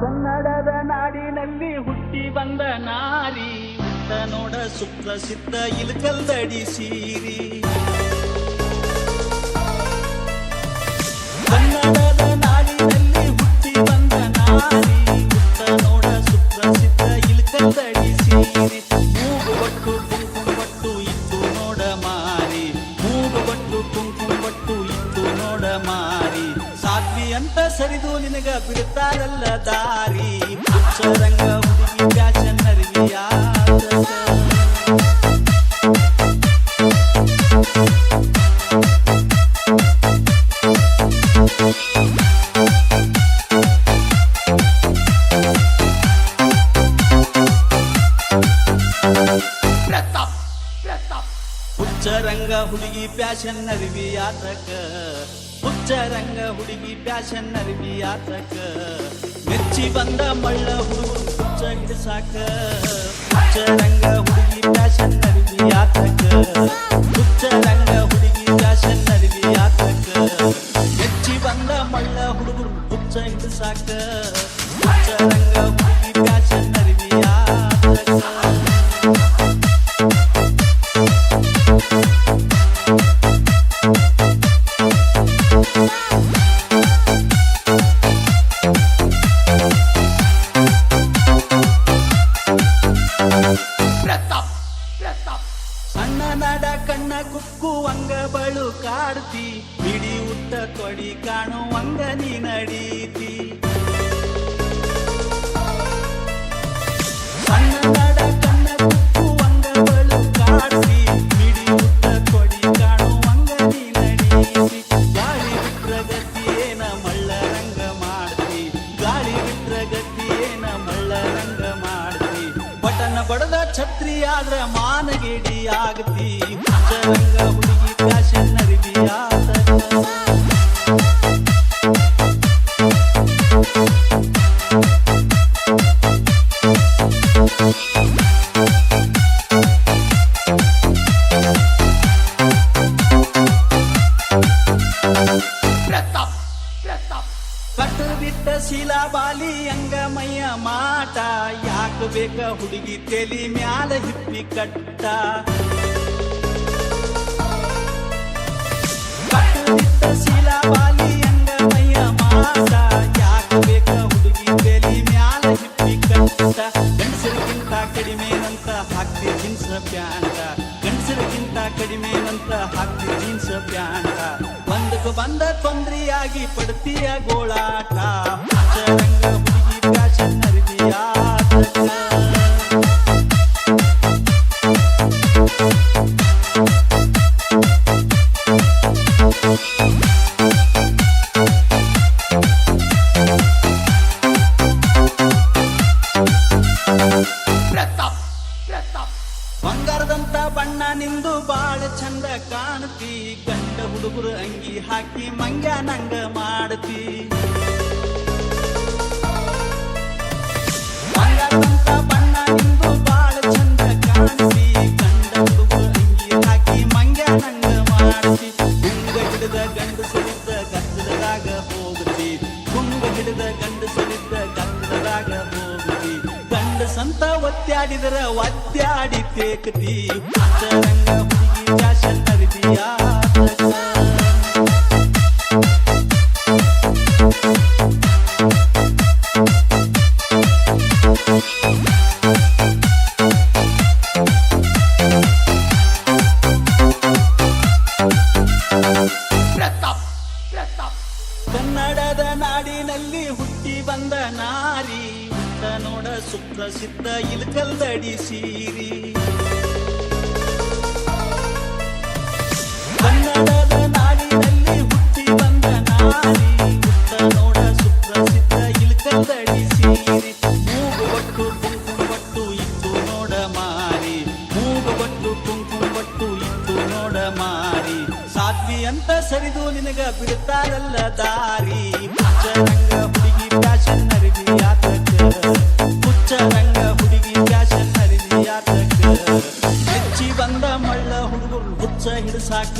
ಕನ್ನಡದ ನಾಡಿನಲ್ಲಿ ಹುಟ್ಟಿ ಬಂದ ನಾರಿ ಉತ್ತ ನೋಡ ಸುಪ್ರಸಿದ್ಧ ಇಲ್ಕಲ್ದಡಿ ಸೀರಿ. ಕನ್ನಡದ ನಾಡಿನಲ್ಲಿ ಹುಟ್ಟಿ ಬಂದ ನಾರಿ ಉತ್ತ ನೋಡ ಸುಪ್ರಸಿದ್ಧ ಇಲ್ಕಲ್ದಡಿ ಸೀರಿ. ಮೂಗು ಬಟ್ಟು ಕುಂಕುಮ ಬಟ್ಟು ಇತ್ತು ನೋಡ ಮಾರಿ, ಮೂಗು ಬಟ್ಟು ಕುಂಕುಮ ಬಟ್ಟು ಇತ್ತು ನೋಡ ಮಾರಿ. ಸಾಧ್ವಿ ಅಂತ ಸರಿದು ನಿನಗ ಬಿಡ್ತಾರಲ್ಲ ದಾರಿ. ಹುಚ್ಚರಂಗ ಹುಡುಗಿ ಫ್ಯಾಷನ್ ಅರಿವಿಯ ಹುಚ್ಚರಂಗ ಹುಡುಗಿ ಫ್ಯಾಷನ್ ಅರಿವಿಯಾತಕ, ಹುಚ್ಚರಂಗ ಹುಡುಗಿ ಫ್ಯಾಷನ್ ಅರಿವಿಯಾತಕ. ಮೆಚ್ಚಿ ಬಂದ ಮಳ್ಳ ಹುಡುಗರು ಹುಚ್ಚ ಹಿಡಿಸಾಕ. ಹುಚ್ಚರಂಗ ಹುಡುಗಿ ಫ್ಯಾಷನ್ ಅರಿವಿಯಾತಕ, ಹುಚ್ಚರಂಗ ಹುಡುಗಿ ಫ್ಯಾಷನ್ ಅರಿವಿಯಾತಕ. ಮೆಚ್ಚಿ ಬಂದ ಮಳ್ಳ ಹುಡುಗರು ಹುಚ್ಚ ಹಿಡಿಸಾಕ. ಹುಚ್ಚರಂಗ ಹುಡುಗಿ ಫ್ಯಾಷನ್ ಅರಿವಿಯಾತಕ. ಸಣ್ಣ ನಡ ಕಣ್ಣ ಕುಕ್ಕುವಂಗ ಬಳು ಕಾಡ್ತಿ, ಬಿಡಿ ಉಟ್ಟ ತೊಡಿ ಕಾಣುವಂಗ ನೀ ನಡೀತಿ. ಸಣ್ಣ ನಡ ಕಣ್ಣ ಕುಕ್ಕುವಂಗ ಬಳು ಕಾಡ್ತಿ, ಬಿಡಿ ಉಟ್ಟ ತೊಡಿ ಕಾಣುವಂಗ ನೀ ನಡೀತಿ. ಗಾಳಿ ಬಿಟ್ರ ಗತಿಯೇನ ಮಳ್ಳ ರಂಗ ಮಾಡ್ತಿ, ಗಾಳಿ ಬಿಟ್ರ ಗತಿಯೇನ ಮಳ್ಳ ರಂಗ ಮಾಡ್ತಿ. ಬಟನ ಬಡದ ಛತ್ರಿ ಆದ್ರ ಮಾನಗೇಡಿ ಆಗತಿ. ಹುಚ್ಚರಂಗ ಹುಡುಗಿ ಫ್ಯಾಷನ್ ಅರಿವಿಯಾತಕ. ಕಟ್ಟು ಬಿಟ್ಟ ಶೀಲಾ ಬಾಲಿ ಅಂಗಮಯ್ಯ ಮಾಟ, ಯಾಕ ಬೇಕ ಹುಡುಗಿ ತೆಲಿ ಮ್ಯಾಲ ಹಿಪ್ಪಿ ಕಟ್ಟ. ಕಟ್ಟು ಬಿಟ್ಟ ಶೀಲಾ ಬಾಲಿ ಅಂಗಮಯ್ಯ ಮಾಟ, ಯಾಕ ಬೇಕ ಹುಡುಗಿ ತೆಲಿ ಮ್ಯಾಲ ಹಿಪ್ಪಿ ಕಟ್ಟ. ಗಂಡಸರಿಗಿಂತ ಕಡಿಮೆನಂತ ಹಾಕ್ತಿ ಜೀನ್ಸ್ ಪ್ಯಾಂಟ, ಗಂಡಸರಿಗಿಂತ ಕಡಿಮೆನಂತ ಹಾಕ್ತಿ ಜೀನ್ಸ್ ಪ್ಯಾಂಟ. ಒಂದಕ್ಕೆ ಬಂದ ತೊಂದ್ರೆಯಾಗಿ ಪಡ್ತೀಯ ಗೋಳಾಟ. ಹುಚ್ಚರಂಗ ಹುಡುಗಿ ಫ್ಯಾಷನ್ ಅರಿವಿಯಾತಕ. ಬಂಗಾರದಂತ ಬಣ್ಣ ನಿಂದು ಬಾಳ ಚಂದ ಕಾಣ್ತಿ, ಗಂಡ ಹುಡುಗರು ಅಂಗಿ ಹಾಕಿ ಮಂಗ್ಯ ನಂಗ ಮಾಡ್ತಿ. ಬಂಗಾರದಂತ ಬಣ್ಣ ನಿಂದು ಬಾಳ ಚಂದ ಕಾಣ್ತಿ, ಗಂಡ ಹುಡುಗರು ಅಂಗಿ ಹಾಕಿ ಮಂಗ್ಯ ನಂಗ ಮಾಡ್ತಿ. ಗುಂಗ ಹಿಡಿದ ಗಂಡು ಸರಿದ್ದ ಗದ್ದಲದಾಗ ಹೋಗ್ತಿ, ಗುಂಗ ಹಿಡಿದ ಗಂಡು ಸರಿದ್ದ ಗದ್ದಲದಾಗ ಹೋಗ್ತಿ. ಗಂಡ ಸಂತ ಒತ್ತಾಡಿದರ ಒತ್ತಾಡಿ ತೇಕ್ತಿ. ಹುಚ್ಚರಂಗ ಹುಡುಗಿ ಫ್ಯಾಷನ್ ಅರಿವಿಯಾತಕ. ಕನ್ನಡದ ನಾಡಿನಲ್ಲಿ ಹುಟ್ಟಿ ಬಂದ ನಾರಿ ಉತ್ತ ನೋಡ ಸುಪ್ರಸಿದ್ಧ ಇಲ್ಕಲ್ದಡಿ ಸೀರಿ. ಕನ್ನಡದ ನಾಡಿನಲ್ಲಿ ಹುಟ್ಟಿ ಬಂದ ನಾರಿ ಉತ್ತ ನೋಡ ಸುಪ್ರಸಿದ್ಧ ಇಲ್ಕಲ್ದಡಿ ಸೀರಿ. ಮೂಗು ಬಟ್ಟು ಕುಂಕುಮ ಬಟ್ಟು ಇತ್ತು ನೋಡ ಮಾರಿ, ಮೂಗು ಬಟ್ಟು ಕುಂಕುಮ ಬಟ್ಟು ಇತ್ತು ನೋಡ ಮಾರಿ. ಸಾಧ್ವಿ ಅಂತ ಸರಿದು ನಿನಗ ಬಿಡ್ತಾರಲ್ಲ ದಾರಿ. ಹುಚ್ಚರಂಗ ಹುಡುಗಿ ಫ್ಯಾಷನ್ ಅರಿವಿಯಾತಕ, ಹುಚ್ಚರಂಗ ಹುಡುಗಿ ಫ್ಯಾಷನ್ ಅರಿವಿಯಾತಕ. ಮೆಚ್ಚಿ ಬಂದ ಮಳ್ಳ ಹುಡುಗರು ಹುಚ್ಚ ಹಿಡಿಸಾಕ.